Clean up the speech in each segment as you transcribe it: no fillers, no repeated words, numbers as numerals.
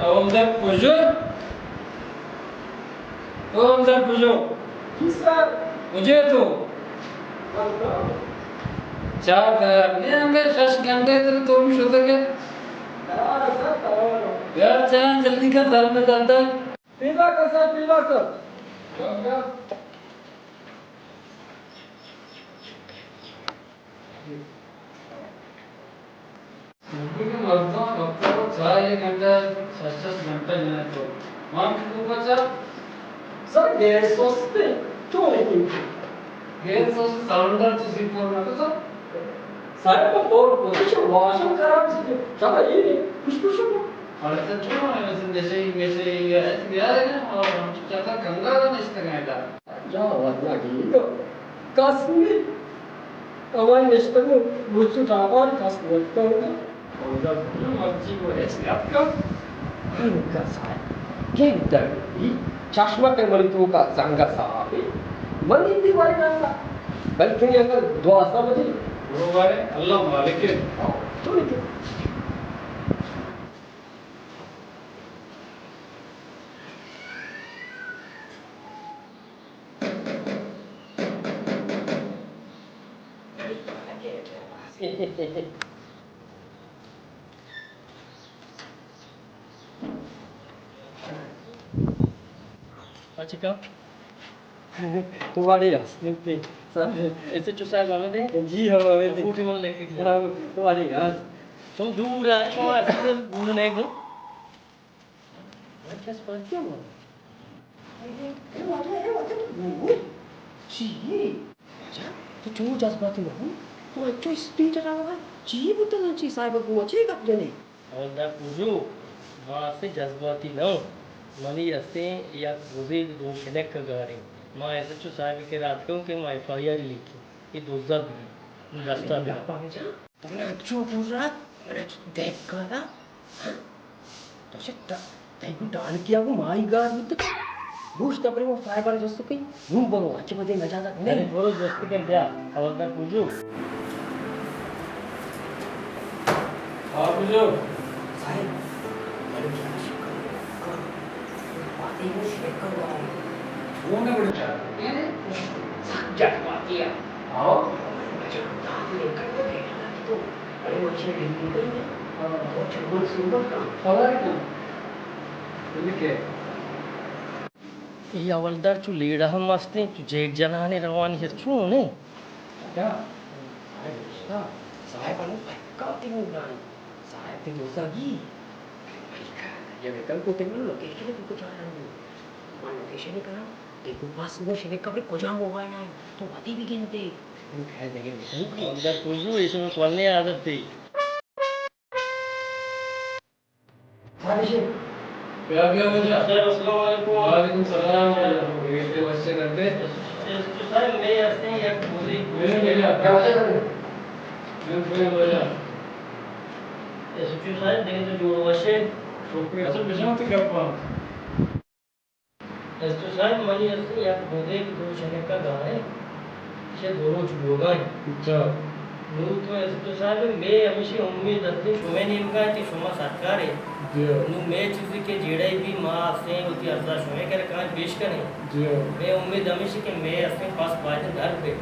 Havalıdan Pucu. Havalıdan Pucu. Sir. मुझे तो चार ने अंदर 10 घंटे तक तुम शुद्ध के यार चल जल्दी कर दर में जाता पीला कर सर पीला कर मुझे के मर्दों डॉक्टर को 1 घंटा 10 घंटे लेना तो मां कितने बचा सर गैस सोचते क्यों नहीं गैस और सिलेंडर चीज़ पर ना तो साहेब को और कुछ वॉशिंग खराब से चला ये नहीं कुछ और तो क्यों है जैसे ये यार है ना और ज्यादा गंगा का नहीं इस्तेमाल था जा वाला की काश्मीर हमारे नेशनल में बुच्चू टावर काश्मीर का और जब मर्जी को ऐसे आपका इनका साहेब के दर्दी चश्मा पे मलितों का संगा साहब मन इंदी वाली ना बल्कि अगर दुआ समझी वो वाले अल्लाह मालिक है तो नहीं Chica, तुम्हारे यहाँ पे सर ऐसे चुसा गाने दे जी हाँ मैं फूटी मन लेके तुम्हारे यहाँ तुम दूर है तुम ऐसे दूर नहीं को क्या समझ क्या बोल जी तो चूर जज्बाती हो तो अच्छो स्पीड रहा है जी बुतल जी साहिब को अच्छे कब जने और दा पूजो वहाँ से जज्बाती ना मनी ऐसे या गुज़े दो कनेक्ट कर रहे मैं ऐसे चुसा के रात को कि मैं FIR लिखी ये दोस्त भी रास्ता भी पागे जा तुमने अच्छो पूरा अरे देख कर ना तो शिट तेरे डाल किया वो माई गॉड विद बूस्ट अपने वो फाइबर जो सुकी रूम बोलो अच्छे बदे न ज्यादा अरे नहीं बोलो दोस्त के क्या और दा पूजो आप जो साहिब मैंने क्या शिकायत बातें वो शेयर कर रहा है वो ना बड़ा ये जज्बाती है आओ अच्छा दादी ने कर दे ना तो अरे वो अच्छे दिन करेंगे वो चलना सुंदर का खबर क्या लिखे ये अवलदार चु लीडा हम मस्ते चु जेट जनाने रवानी है चु ने क्या साहेब anu kau tengok kan saya tengok lagi ya kan kau tengok location itu kau jalan dulu mana location ni kan देखो पास वो शेने कभी को जाम होगा ना तो बातें भी गिनते हम कह देंगे अवलदार पूजो इसमें पढ़ने आदत थी क्या क्या बजा अस्सलाम वालेकुम वालेकुम सलाम ये तो बच्चे करते सर मैं ऐसे या पूरी मेरे भैया क्या बजा मैं भैया ऐसे क्यों सर देंगे तो जोड़ वैसे छोकरी असल बिजनेस तो क्या पाऊँ ऐसे सर मनी ऐसे या पूरे दो जने का गाना है इसे दोनों जुड़ोगा अच्छा नू तो ऐसे तो सर मैं हमेशा उम्मीद रखती हूँ मैं नहीं मगा कि शुमा सरकार है जी नू मैं चीज़ के जेड़े भी माँ से होती अर्जा शुमे कर कहाँ पेश करें जी मैं उम्मीद हमेशा कि मैं अपने पास बात घर पे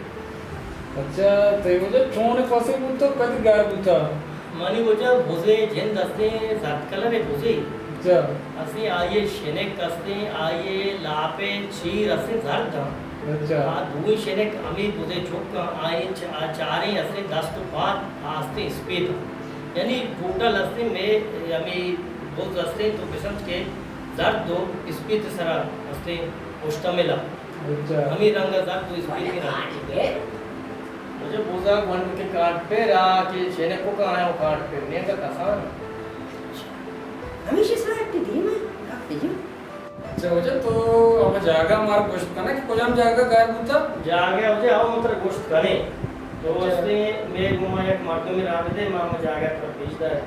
अच्छा तो मुझे चोने पासे बोलतो कभी गाय बोलता मानी वजह भोजे जेन दस्ते सात कलर है भोजे अच्छा असे आये शेनेक असते आये लापे चीर असे झाड दा अच्छा आ दुई शेनेक आम्ही बुजे चोक आये चारे असे 10 तो 5 आस्ते स्पीड यानी टोटल असते में आम्ही बोल असते तो बेसंत के झाड दो स्पीड सरा असते मुश्तमिला अच्छा आम्ही रंग झाड तो स्पीड की ना मुझे बोझा वन के कार्ड पे रा कि शेनेक को कहाँ है वो कार्ड पे मैं का कसान हमेशा साहब की दी में आप दीजिए अच्छा मुझे तो अब जागा मार गोश्त का ना कि कोजाम जागा गाय बोलता जागे मुझे आओ मतलब गोश्त करे तो उसने मेरे मुंह एक मार्टो में रात दे मां में जागा कर भेजता है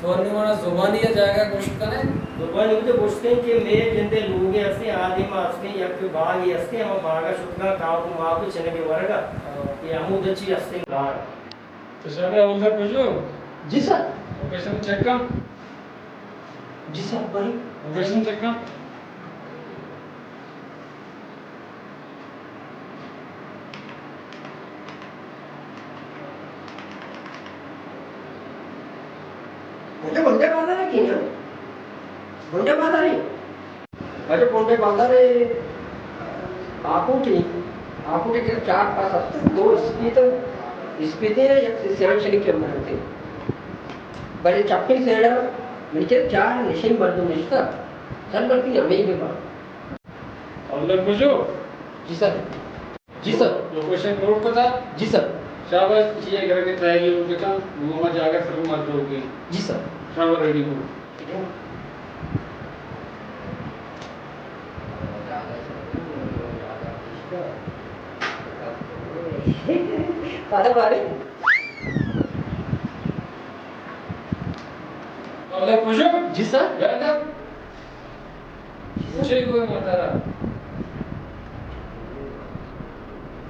थोड़ने वाला जुबानी है जागा गोश्त का ने तो भाई मुझे पूछते हैं कि मेरे जिंदे लोग ऐसे आदि में असते या कि बाग ये असते हम बागा शुक्र काव को मां को चने के वर्गा ये अमुद अच्छी असते गार तो सर अब उधर पूछो जी सर लोकेशन चेक कर जी सर बड़ी ऑपरेशन देखना मुझे बंदे बांधा है कि ना बंदे बांधा नहीं अरे बंदे बांधा रे आंखों के किती 4-5 असतात 2 इस्पिते एक सेवन केले बड़े चप्पी सेड म्हणजे 4 निशान बरदू निसता चल बरती हमें भी बा अंदर पूछो जी सर लोकेशन नोट करता जी सर शाबाश ये करके तैयारी हो बेटा वहां जाकर फिर मत रोगे जी सर शाबाश रेडी हो बारे अंदर पूछो जी सर बैठा पूछे कोई मत रहा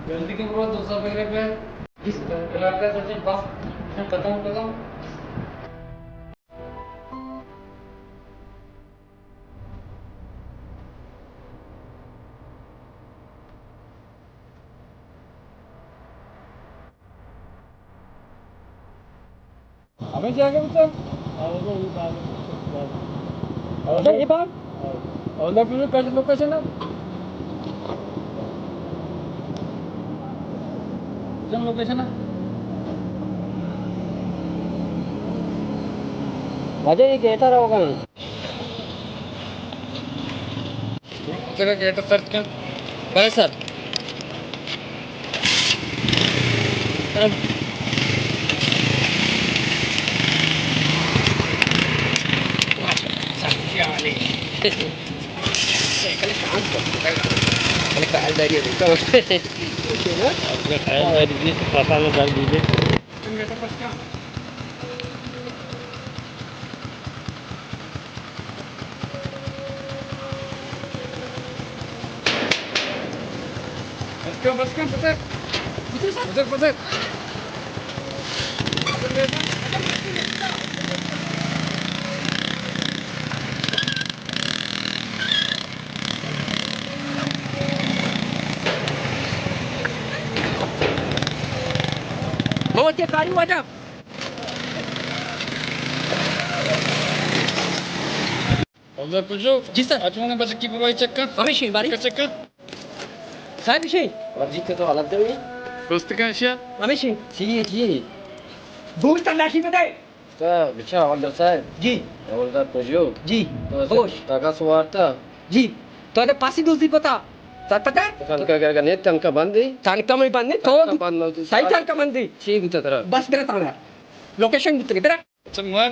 जल्दी के बोलो दूसरा पहले पे जी सर खिलाता सचिन बस खत्म हमें जाके बता ये बात अंदर पूछो कैसे लोकेशन है लोकेशन है मजा ये कहता रहोगा तेरा गेट सर्च कर बड़े सर बस का उधर बहुत ये कारी वाजा उधर पूछो जी सर आज मैंने बस की बाई चेक कर हमें बारी चेक कर साहब विषय और जी के तो हालत दे पुस्तक अशिया हमें जी भूल तलाशी में दे bicara Wonder Side, जी Wonder Peugeot, जी Terus Taka Suwarta, जी तो अरे पासी दूसरी पता सर पता kan kagak netan ka bandi, tanka में बंदे तो kapan lo tu? सही tanka बंदी Sih kita terus. बस मेरा ताना लोकेशन कितने तेरा मर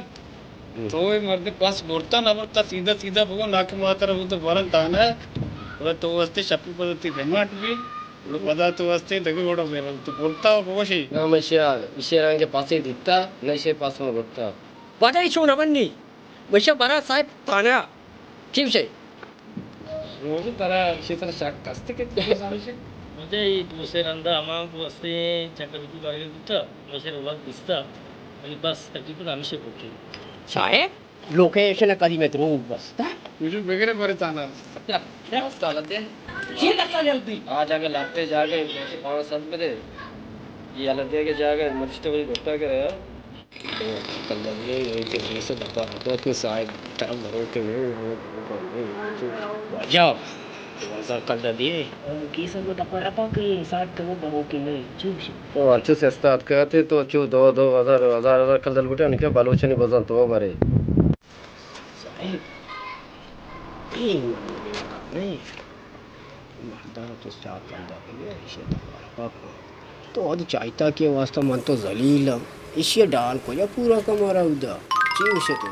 तो ये मर्द पास बोलता ना बोलता सीधा सीधा भगो नाक मातर वो तो वरन ताना है वो तो वस्ते शप्पी पद्धति भेमाट भी वो पदा तो वस्ते दगे गोड़ा बेरल तो बोलता हो बोशी Nama Malaysia yang ke pasti dita, Malaysia pas mau berta. वाजा इशू न बन्नी वैसे बड़ा साहब ताना ठीक है वो भी तरह इसी तरह शक कसते के म्हणजे दुसऱ्यांदा आम्हाला वस्ते चक्रवर्ती लागले तिथं वसे रोगात दिसता आणि बस त्याची पण आम्ही शिकवतो साहेब लोकेशन कधी में तू बस मुझे बेगरे बरे ताना Talate, ये लगता जल्दी आज आगे लाते जाके Malaysia 5 साल में दे. ये अलग दे के जाके मर्चिते वाली डॉक्टर करे यार. तो कल ये के से डब्बा तो के साइड टाइम भरो के वाजा वाजा कर दिए की सब तो पर apa के साथ तो बहु के नहीं ठीक है तो अच्छे से स्टार्ट करते तो चू 2,000 कल दल गुटे उनके बालोचनी बजन तो मारे. साहेब नहीं मर्दाना तो स्टार्ट कर दिया इसे तो और चाहता के वास्ता मन तो जलील इसे डाल को या पूरा कमारा उदा ठीक है तो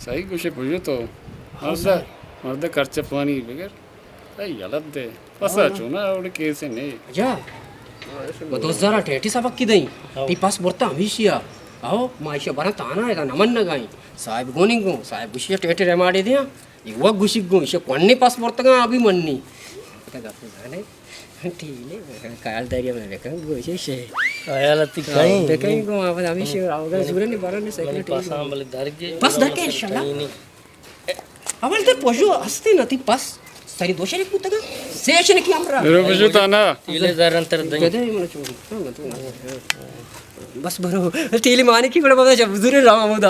सही कुछ पूछो तो मर्द खर्चे पानी बगैर आई गलत दे पसा चुना और केस नहीं जा वो 2088 सबक की दई ती पास बोलता हमेशा आओ माइशा बरा ताना है नमन न गाई साहेब गोनिंगो साहेब गुशिया टेटे रे माडे दिया इवा गुशिगो इसे कोन्नी पास बोलता अभी मन्नी का गप जाने ठीक है काल दारिया में देखा गोशे शे आयाला ती काही देखा को आपण हमेशा आवगा सुरनी बरा ने सेक्रेटरी पासा आम्हाला धारके बस धके इंशाल्लाह ಅವಳ್ದ ಪಶು ಅಸ್ತಿ ನತಿ ಪಾಸ್ ಸರಿ ದೋಷನೆ ಕೂತಾಗ ಶೇಷನಕ್ಕೆ ಅಮ್ರ ತಾನ बस बरो तेली माने की बड़ा बड़ा जब जुरे राम मुदा